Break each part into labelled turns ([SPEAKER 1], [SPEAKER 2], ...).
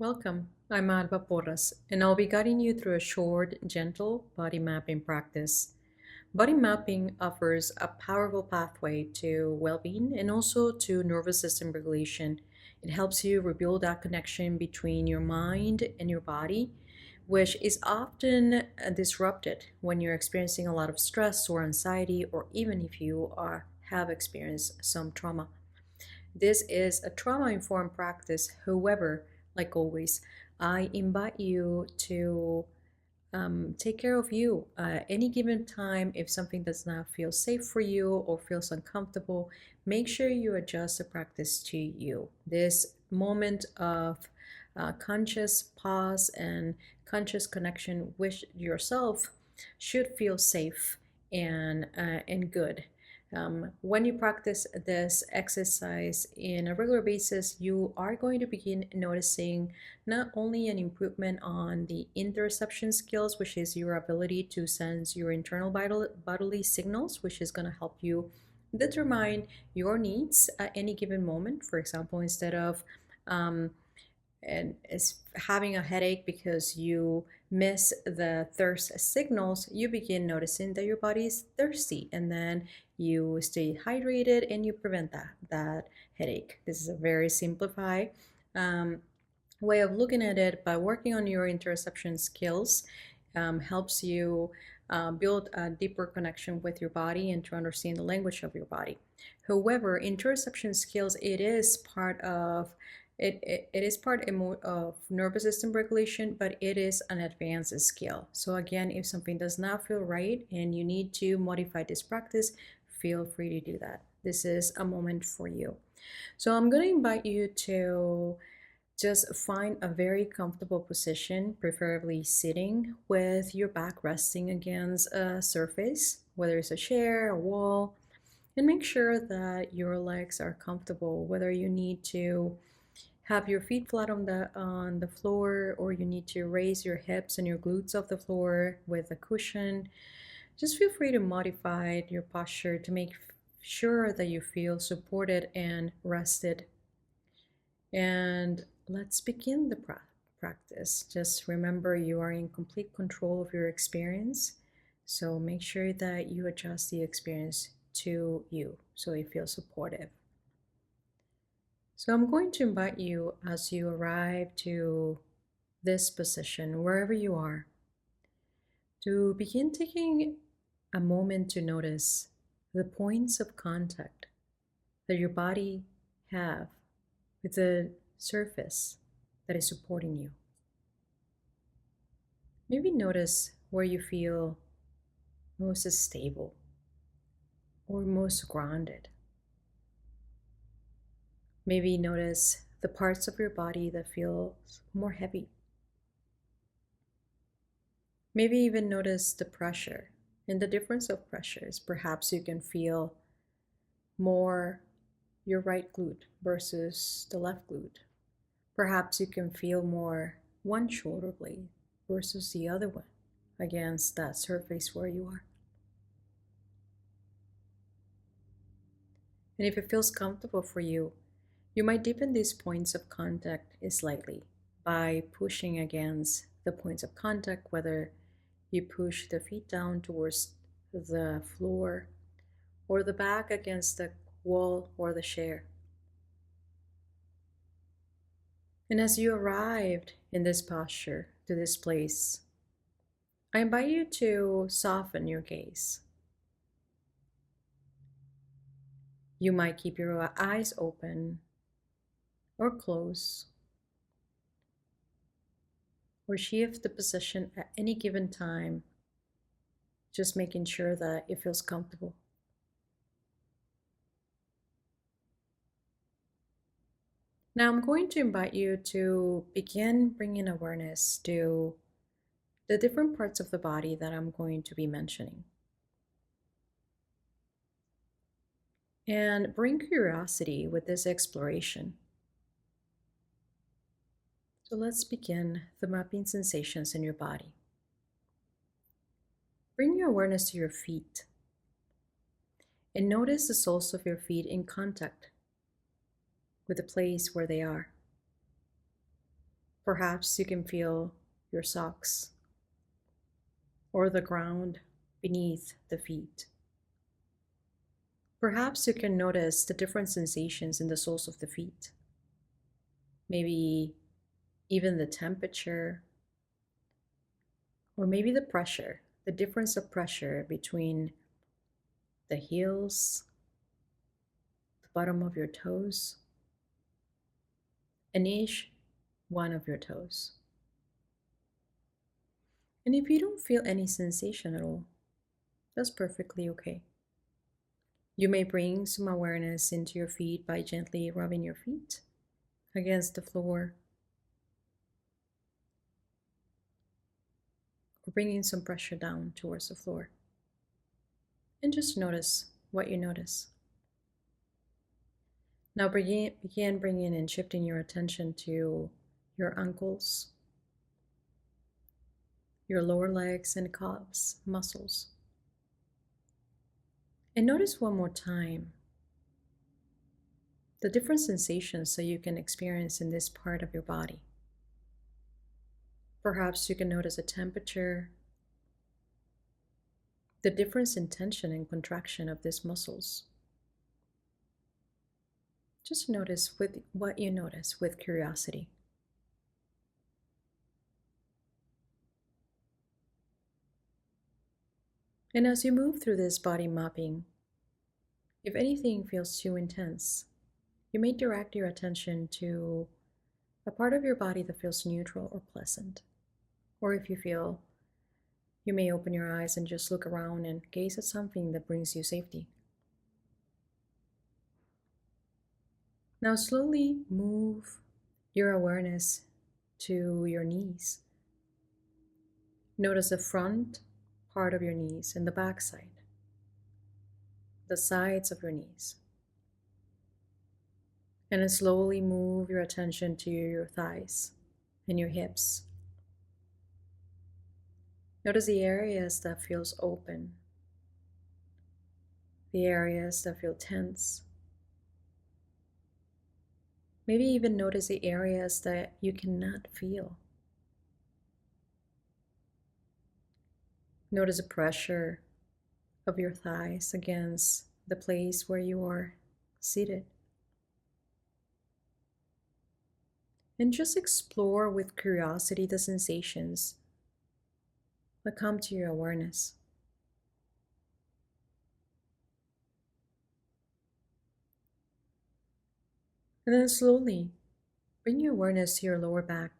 [SPEAKER 1] Welcome. I'm Adva Porras, and I'll be guiding you through a short, gentle body mapping practice. Body mapping offers a powerful pathway to well being and also to nervous system regulation. It helps you rebuild that connection between your mind and your body, which is often disrupted when you're experiencing a lot of stress or anxiety, or even if have experienced some trauma. This is a trauma informed practice. However, like always, I invite you to take care of you. Any given time, if something does not feel safe for you or feels uncomfortable, make sure you adjust the practice to you. This moment of conscious pause and conscious connection with yourself should feel safe and good. When you practice this exercise in a regular basis, you are going to begin noticing not only an improvement on the interoception skills, which is your ability to sense your internal bodily signals, which is going to help you determine your needs at any given moment. For example, instead of um, and is having a headache because you miss the thirst signals, you begin noticing that your body is thirsty, and then you stay hydrated and you prevent that headache. This is a very simplified um, way of looking at it, but working on your interoception skills helps you build a deeper connection with your body and to understand the language of your body. However, interoception skills, it is part of nervous system regulation, but it is an advanced skill. So again, if something does not feel right and you need to modify this practice, feel free to do that. This is a moment for you. So I'm going to invite you to just find a very comfortable position, preferably sitting with your back resting against a surface, whether it's a chair, a wall, and make sure that your legs are comfortable, whether you need to have your feet flat on the floor, or you need to raise your hips and your glutes off the floor with a cushion. Just feel free to modify your posture to make sure that you feel supported and rested. And let's begin the practice. Just remember you are in complete control of your experience. So make sure that you adjust the experience to you so you feel supportive. So I'm going to invite you as you arrive to this position, wherever you are, to begin taking a moment to notice the points of contact that your body have with the surface that is supporting you. Maybe notice where you feel most stable or most grounded. Maybe notice the parts of your body that feel more heavy. Maybe even notice the pressure and the difference of pressures. Perhaps you can feel more your right glute versus the left glute. Perhaps you can feel more one shoulder blade versus the other one against that surface where you are. And if it feels comfortable for you, you might deepen these points of contact slightly by pushing against the points of contact, whether you push the feet down towards the floor or the back against the wall or the chair. And as you arrived in this posture, to this place, I invite you to soften your gaze. You might keep your eyes open or close, or shift the position at any given time, just making sure that it feels comfortable. Now I'm going to invite you to begin bringing awareness to the different parts of the body that I'm going to be mentioning. And bring curiosity with this exploration. So let's begin the mapping sensations in your body. Bring your awareness to your feet and notice the soles of your feet in contact with the place where they are. Perhaps you can feel your socks or the ground beneath the feet. Perhaps you can notice the different sensations in the soles of the feet. Maybe even the temperature, or maybe the pressure, the difference of pressure between the heels, the bottom of your toes, and each one of your toes. And if you don't feel any sensation at all, that's perfectly okay. You may bring some awareness into your feet by gently rubbing your feet against the floor or bringing some pressure down towards the floor. And just notice what you notice. Now begin bringing and shifting your attention to your ankles, your lower legs and calves muscles. And notice one more time the different sensations that you can experience in this part of your body. Perhaps you can notice the temperature, the difference in tension and contraction of these muscles. Just notice with what you notice with curiosity. And as you move through this body mapping, if anything feels too intense, you may direct your attention to a part of your body that feels neutral or pleasant. Or if you feel, you may open your eyes and just look around and gaze at something that brings you safety. Now slowly move your awareness to your knees. Notice the front part of your knees and the back side, the sides of your knees. And then slowly move your attention to your thighs and your hips. Notice the areas that feels open, the areas that feel tense. Maybe even notice the areas that you cannot feel. Notice the pressure of your thighs against the place where you are seated. And just explore with curiosity the sensations that come to your awareness. And then slowly bring your awareness to your lower back.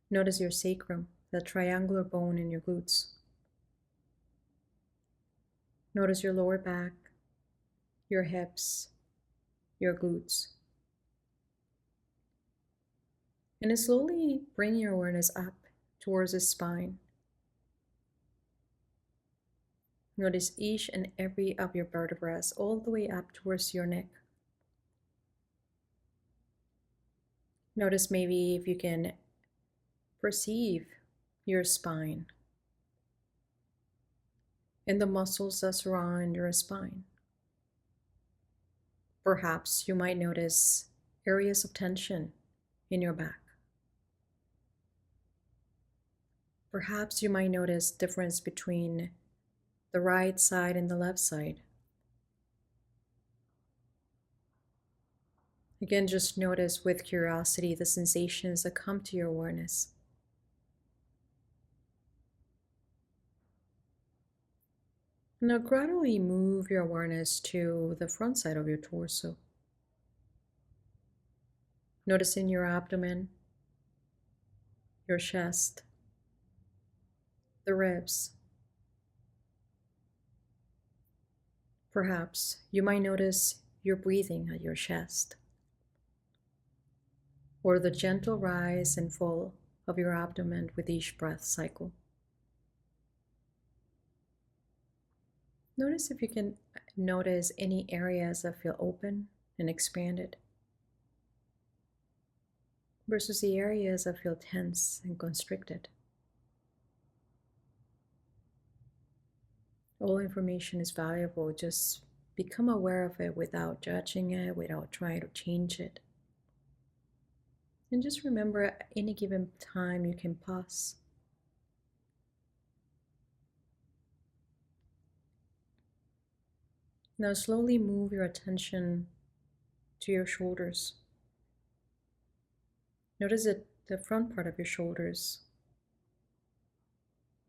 [SPEAKER 1] Notice your sacrum, the triangular bone in your glutes. Notice your lower back, your hips, your glutes. And then slowly bring your awareness up towards the spine. Notice each and every of your vertebrae all the way up towards your neck. Notice maybe if you can perceive your spine and the muscles that surround your spine. Perhaps you might notice areas of tension in your back. Perhaps you might notice difference between the right side and the left side. Again, just notice with curiosity the sensations that come to your awareness. Now gradually move your awareness to the front side of your torso. Noticing your abdomen, your chest, the ribs. Perhaps you might notice your breathing at your chest, or the gentle rise and fall of your abdomen with each breath cycle. Notice if you can notice any areas that feel open and expanded versus the areas that feel tense and constricted. All information is valuable. Just become aware of it without judging it, without trying to change it. And just remember at any given time you can pause. Now slowly move your attention to your shoulders. Notice that the front part of your shoulders,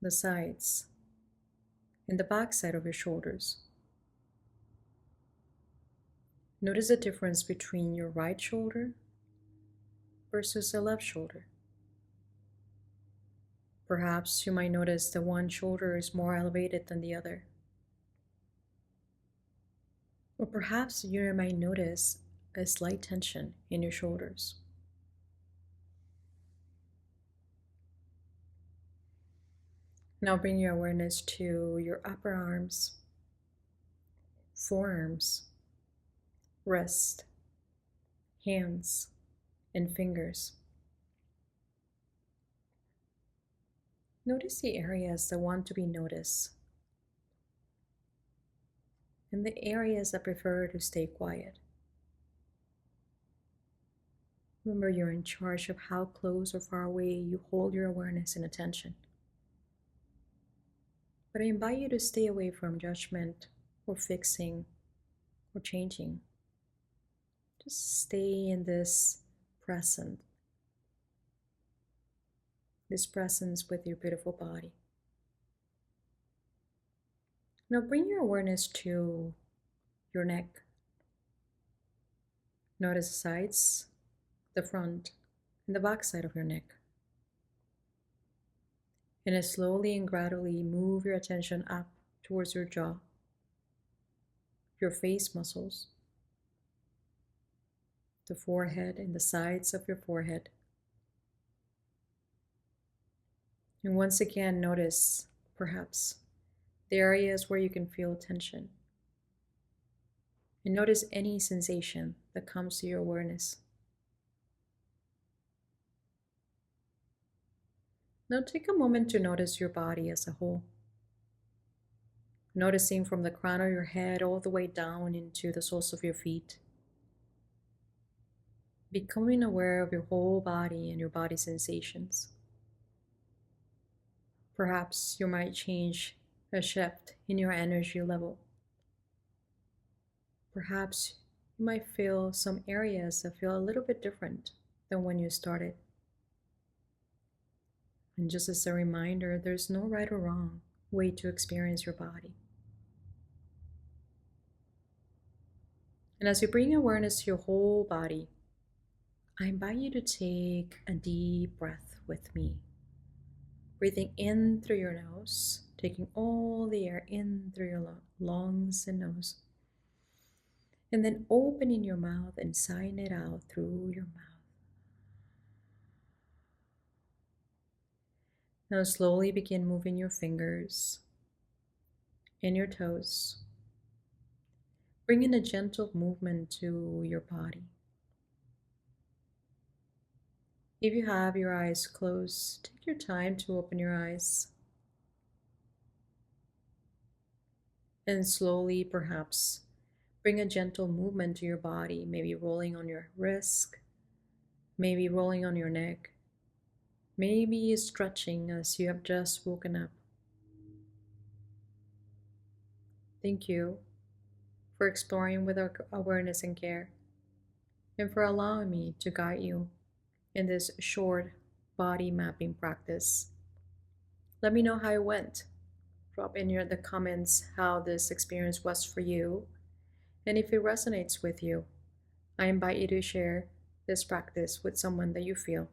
[SPEAKER 1] the sides, and the back side of your shoulders. Notice the difference between your right shoulder versus the left shoulder. Perhaps you might notice that one shoulder is more elevated than the other. Or perhaps you might notice a slight tension in your shoulders. Now bring your awareness to your upper arms, forearms, wrist, hands, and fingers. Notice the areas that want to be noticed and the areas that prefer to stay quiet. Remember, you're in charge of how close or far away you hold your awareness and attention. But I invite you to stay away from judgment or fixing or changing. Just stay in this presence with your beautiful body. Now bring your awareness to your neck. Notice the sides, the front, and the back side of your neck. And then slowly and gradually move your attention up towards your jaw, your face muscles, the forehead and the sides of your forehead. And once again, notice perhaps the areas where you can feel tension. And notice any sensation that comes to your awareness. Now take a moment to notice your body as a whole. Noticing from the crown of your head all the way down into the soles of your feet. Becoming aware of your whole body and your body sensations. Perhaps you might change a shift in your energy level. Perhaps you might feel some areas that feel a little bit different than when you started. And just as a reminder, there's no right or wrong way to experience your body. And as you bring awareness to your whole body, I invite you to take a deep breath with me. Breathing in through your nose, taking all the air in through your lungs and nose. And then opening your mouth and sighing it out through your mouth. Now slowly begin moving your fingers and your toes. Bring in a gentle movement to your body. If you have your eyes closed, take your time to open your eyes. And slowly, perhaps, bring a gentle movement to your body, maybe rolling on your wrist, maybe rolling on your neck, maybe stretching as you have just woken up. Thank you for exploring with our awareness and care, and for allowing me to guide you in this short body mapping practice. Let me know how it went. Drop in the comments how this experience was for you, and if it resonates with you, I invite you to share this practice with someone that you feel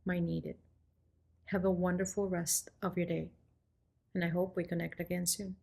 [SPEAKER 1] might need it. Have a wonderful rest of your day, and I hope we connect again soon.